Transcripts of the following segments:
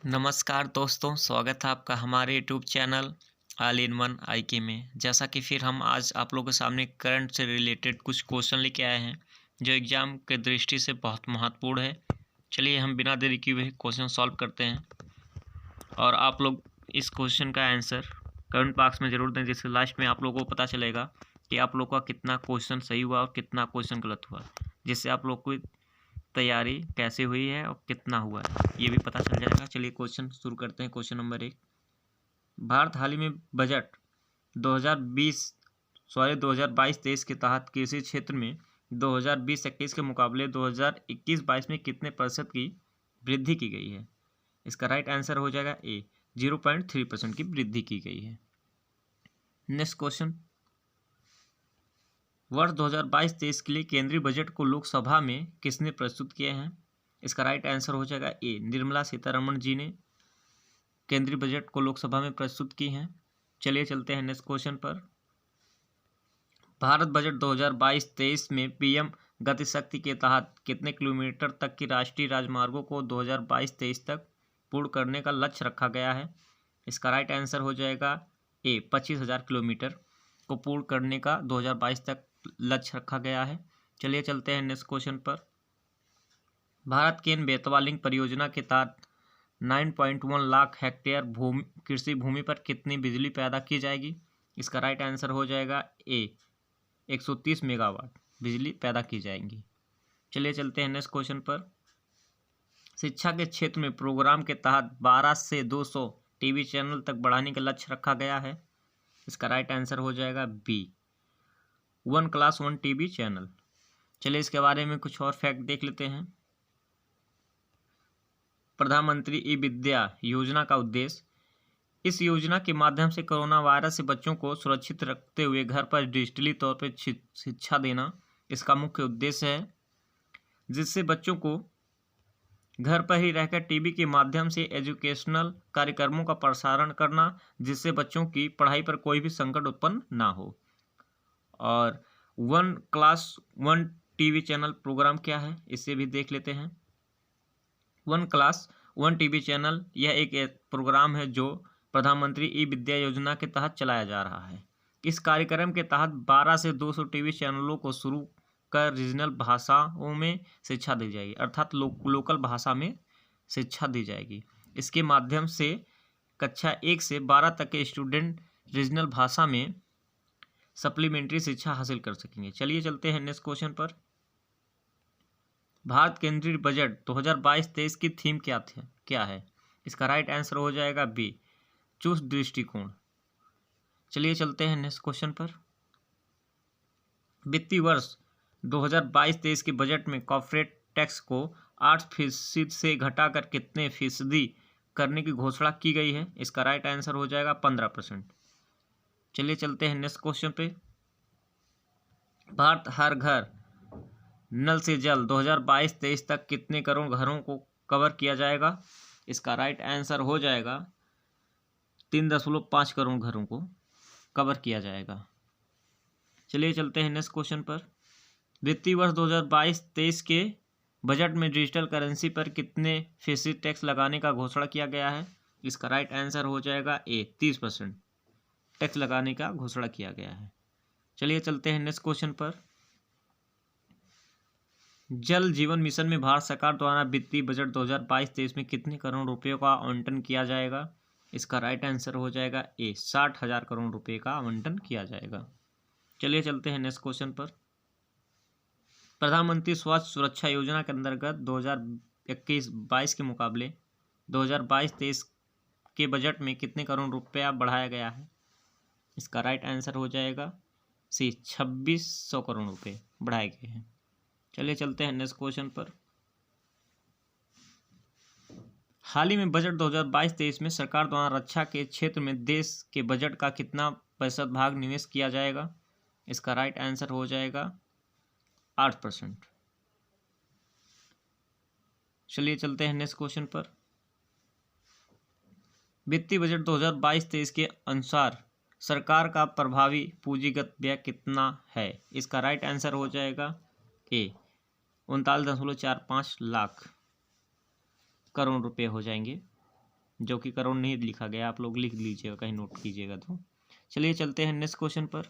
नमस्कार दोस्तों, स्वागत है आपका हमारे YouTube channel all in one IK में। जैसा कि फिर हम आज आप लोगों के सामने करंट से रिलेटेड कुछ क्वेश्चन लेके आए हैं जो एग्ज़ाम के दृष्टि से बहुत महत्वपूर्ण है। चलिए हम बिना देरी किए हुए क्वेश्चन सॉल्व करते हैं और आप लोग इस क्वेश्चन का आंसर कमेंट बॉक्स में ज़रूर दें, जिससे लास्ट में आप लोगों को पता चलेगा कि आप लोग का कितना क्वेश्चन सही हुआ और कितना क्वेश्चन गलत हुआ, जिससे आप लोग को तैयारी कैसे हुई है और कितना हुआ है ये भी पता चल जाएगा। चलिए क्वेश्चन शुरू करते हैं। क्वेश्चन नंबर 1, भारत हाल ही में बजट 2022-23 के तहत कृषि क्षेत्र में 2020-21 के मुकाबले 2021-22 में कितने प्रतिशत की वृद्धि की गई है? इसका राइट आंसर हो जाएगा ए, 0.3% की वृद्धि की गई है। नेक्स्ट क्वेश्चन, वर्ष 2022-23 के लिए केंद्रीय बजट को लोकसभा में किसने प्रस्तुत किए हैं? इसका राइट आंसर हो जाएगा ए, निर्मला सीतारमण जी ने केंद्रीय बजट को लोकसभा में प्रस्तुत की हैं। चलिए चलते हैं नेक्स्ट क्वेश्चन पर। भारत बजट 2022-23 में पीएम गति शक्ति के तहत कितने किलोमीटर तक की राष्ट्रीय राजमार्गों को 2022-23 तक पूर्ण करने का लक्ष्य रखा गया है? इसका राइट आंसर हो जाएगा ए, 25,000 किलोमीटर को पूर्ण करने का 2022 तक लक्ष्य रखा गया है। चलिए चलते हैं नेक्स्ट क्वेश्चन पर। भारत की बेतवा लिंक परियोजना के तहत 9.1 लाख हेक्टेयर कृषि भूमि पर कितनी बिजली पैदा की जाएगी? इसका राइट आंसर हो जाएगा ए, 130 मेगावाट बिजली पैदा की जाएंगी। चलिए चलते हैं नेक्स्ट क्वेश्चन पर। शिक्षा के क्षेत्र में प्रोग्राम के तहत 12 से 200 टीवी चैनल तक बढ़ाने का लक्ष्य रखा गया है। इसका राइट आंसर हो जाएगा बी, 1 क्लास 1 टीवी चैनल। चलिए इसके बारे में कुछ और फैक्ट देख लेते हैं। प्रधानमंत्री ई विद्या योजना का उद्देश्य, इस योजना के माध्यम से कोरोना वायरस से बच्चों को सुरक्षित रखते हुए घर पर डिजिटली तौर पर शिक्षा देना इसका मुख्य उद्देश्य है, जिससे बच्चों को घर पर ही रहकर टीवी के माध्यम से एजुकेशनल कार्यक्रमों का प्रसारण करना, जिससे बच्चों की पढ़ाई पर कोई भी संकट उत्पन्न ना हो। और 1 क्लास 1 टीवी चैनल प्रोग्राम क्या है, इसे भी देख लेते हैं। 1 क्लास 1 टीवी चैनल यह एक प्रोग्राम है जो प्रधानमंत्री ई विद्या योजना के तहत चलाया जा रहा है। इस कार्यक्रम के तहत 12 से 200 टीवी चैनलों को शुरू कर रीजनल भाषाओं में शिक्षा दी जाएगी, अर्थात लोकल भाषा में शिक्षा दी जाएगी। इसके माध्यम से कक्षा 1 से 12 तक के स्टूडेंट रीजनल भाषा में सप्लीमेंट्री शिक्षा हासिल कर सकेंगे। चलिए चलते हैं नेक्स्ट क्वेश्चन पर। भारत केंद्रीय बजट 2022-23 की थीम क्या है? इसका राइट आंसर हो जाएगा बी, चुस्त दृष्टिकोण। चलिए चलते हैं नेक्स्ट क्वेश्चन पर। वित्तीय वर्ष 2022-23 के बजट में कॉर्पोरेट टैक्स को 8% से घटाकर कितने फीसदी करने की घोषणा की गई है? इसका राइट आंसर हो जाएगा 15%। चलिए चलते हैं नेक्स्ट क्वेश्चन पे। भारत हर घर नल से जल 2022-23 तक कितने करोड़ घरों को कवर किया जाएगा? इसका राइट आंसर हो जाएगा 3.5 करोड़ घरों को कवर किया जाएगा। चलिए चलते हैं नेक्स्ट क्वेश्चन पर। वित्तीय वर्ष 2022-23 के बजट में डिजिटल करेंसी पर कितने फीसदी टैक्स लगाने का घोषणा किया गया है? इसका राइट आंसर हो जाएगा ए, 30% टैक्स लगाने का घोषणा किया गया है। चलिए चलते हैं नेक्स्ट क्वेश्चन पर। जल जीवन मिशन में भारत सरकार द्वारा वित्तीय बजट 2022-23 में कितने करोड़ रुपयों का आवंटन किया जाएगा? इसका राइट आंसर हो जाएगा ए, 60,000 करोड़ रुपये का आवंटन किया जाएगा। चलिए चलते हैं नेक्स्ट क्वेश्चन पर। प्रधानमंत्री स्वास्थ्य सुरक्षा योजना के अंतर्गत 2021-22 के मुकाबले 2022-23 के बजट में कितने करोड़ रुपया बढ़ाया गया है? इसका राइट आंसर हो जाएगा सी, 2600 करोड़ रुपये बढ़ाए गए हैं। चलिए चलते हैं नेक्स्ट क्वेश्चन पर। हाल ही में बजट 2022-23 में सरकार द्वारा रक्षा के क्षेत्र में देश के बजट का कितना प्रतिशत भाग निवेश किया जाएगा? इसका राइट आंसर हो जाएगा 8%। चलिए चलते हैं नेक्स्ट क्वेश्चन पर। वित्तीय बजट 2022-23 के अनुसार सरकार का प्रभावी पूंजीगत व्यय कितना है? इसका राइट आंसर हो जाएगा ए, 39.45 लाख करोड़ रुपए हो जाएंगे। जो कि करोड़ नहीं लिखा गया, आप लोग लिख लीजिएगा कहीं नोट कीजिएगा तो। चलिए चलते हैं नेक्स्ट क्वेश्चन पर।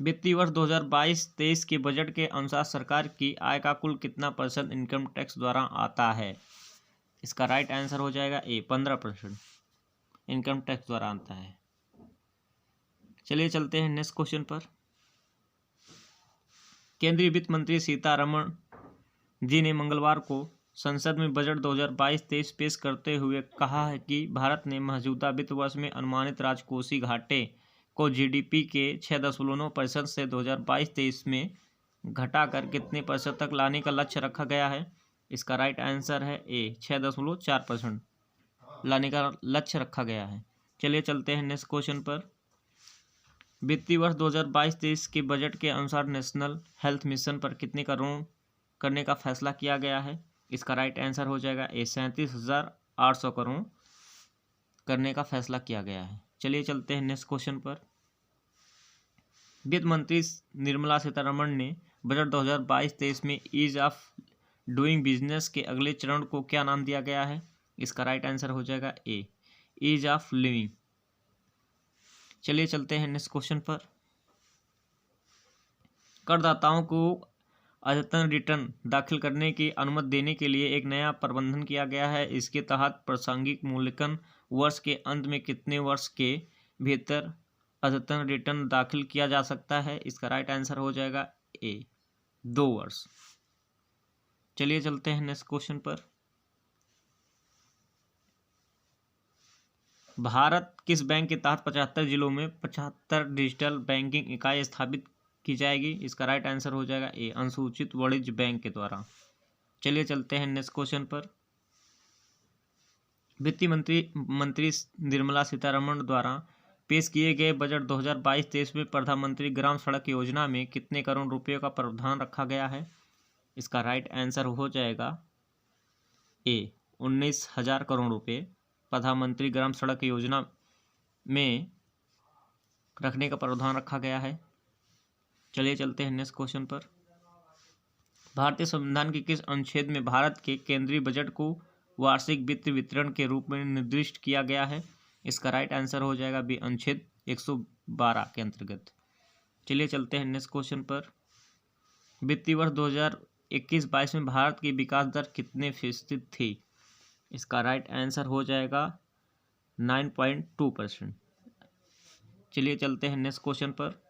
वित्तीय वर्ष 2022-23 के बजट के अनुसार सरकार की आय का कुल कितना % इनकम टैक्स द्वारा आता है? इसका राइट आंसर हो जाएगा ए 15% इनकम टैक्स द्वारा आता है। चलिए चलते हैं नेक्स्ट क्वेश्चन पर। केंद्रीय वित्त मंत्री सीतारमण जी ने मंगलवार को संसद में बजट 2022-23 पेश करते हुए कहा है कि भारत ने मौजूदा वित्त वर्ष में अनुमानित राजकोषीय घाटे को जीडीपी के 6.9% से 2022-23 में घटाकर कितने % तक लाने का लक्ष्य रखा गया है? इसका राइट आंसर है ए 6.4% लाने का लक्ष्य रखा गया है। चलिए चलते हैं नेक्स्ट क्वेश्चन पर। वित्तीय वर्ष 2022-23 के बजट के अनुसार नेशनल हेल्थ मिशन पर कितने करोड़ करने का फैसला किया गया है? इसका राइट आंसर हो जाएगा ए 37,800 करोड़ करने का फैसला किया गया है। चलिए चलते हैं नेक्स्ट क्वेश्चन पर। वित्त मंत्री निर्मला सीतारमण ने बजट 2022-23 में ईज ऑफ डूइंग बिजनेस के अगले चरण को क्या नाम दिया गया है? इसका राइट आंसर हो जाएगा ए ईज ऑफ लिविंग। चलिए चलते हैं नेक्स्ट क्वेश्चन पर। करदाताओं को अद्यतन रिटर्न दाखिल करने की अनुमति देने के लिए एक नया प्रबंधन किया गया है। इसके तहत प्रासंगिक मूल्यांकन वर्ष के अंत में कितने वर्ष के भीतर अद्यतन रिटर्न दाखिल किया जा सकता है? इसका राइट आंसर हो जाएगा ए 2 वर्ष। चलिए चलते हैं नेक्स्ट क्वेश्चन पर। भारत किस बैंक के तहत 75 जिलों में 75 डिजिटल बैंकिंग इकाई स्थापित की जाएगी? इसका राइट आंसर हो जाएगा ए अनुसूचित वाणिज्य बैंक के द्वारा। चलिए चलते हैं नेक्स्ट क्वेश्चन पर। वित्त मंत्री निर्मला सीतारमण द्वारा पेश किए गए बजट 2022-23 में प्रधानमंत्री ग्राम सड़क योजना में कितने करोड़ रुपए का प्रावधान रखा गया है? इसका राइट आंसर हो जाएगा ए 19,000 करोड़ रुपए प्रधानमंत्री ग्राम सड़क योजना में रखने का प्रावधान रखा गया है। चलिए चलते हैं नेक्स्ट क्वेश्चन पर। भारतीय संविधान के किस अनुच्छेद में भारत के केंद्रीय बजट को वार्षिक वित्त वितरण के रूप में निर्दिष्ट किया गया है? इसका राइट आंसर हो जाएगा बी अनुच्छेद 112 के अंतर्गत। चलिए चलते हैं नेक्स्ट क्वेश्चन पर। वित्तीय वर्ष 2021-22 में भारत की विकास दर कितने फीसदी थी? इसका राइट आंसर हो जाएगा 9.2%। चलिए चलते हैं नेक्स्ट क्वेश्चन पर।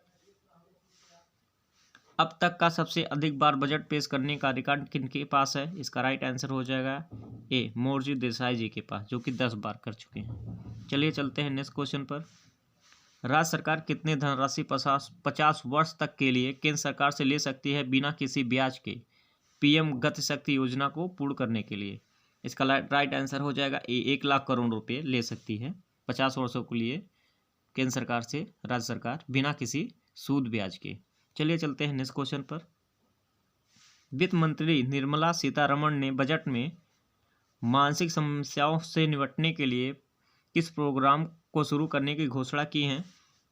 अब तक का सबसे अधिक बार बजट पेश करने का रिकॉर्ड किनके पास है? इसका राइट आंसर हो जाएगा ए मोरारजी देसाई जी के पास, जो कि 10 बार कर चुके हैं। चलिए चलते हैं नेक्स्ट क्वेश्चन पर। राज्य सरकार कितने धनराशि 50 वर्ष तक के लिए केंद्र सरकार से ले सकती है बिना किसी ब्याज के पीएम गति शक्ति योजना को पूर्ण करने के लिए? इसका राइट आंसर हो जाएगा ए 1 लाख करोड़ रुपए ले सकती है 50 वर्षों के लिए केंद्र सरकार से राज्य सरकार बिना किसी सूद ब्याज के। चलिए चलते हैं नेक्स्ट क्वेश्चन पर। वित्त मंत्री निर्मला सीतारमण ने बजट में मानसिक समस्याओं से निपटने के लिए किस प्रोग्राम को शुरू करने की घोषणा की है?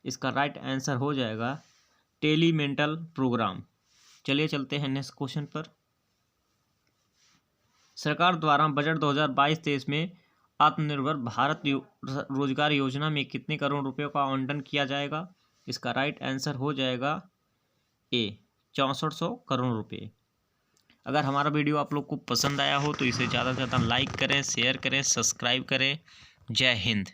इसका राइट आंसर हो जाएगा टेलीमेंटल प्रोग्राम। चलिए चलते हैं नेक्स्ट क्वेश्चन पर। सरकार द्वारा बजट 2022-23 में आत्मनिर्भर भारत रोजगार योजना में कितने करोड़ रुपए का आवंटन किया जाएगा? इसका राइट आंसर हो जाएगा ए 6400 करोड़ रुपए। अगर हमारा वीडियो आप लोग को पसंद आया हो तो इसे ज़्यादा से ज़्यादा लाइक करें, शेयर करें, सब्सक्राइब करें। जय हिंद।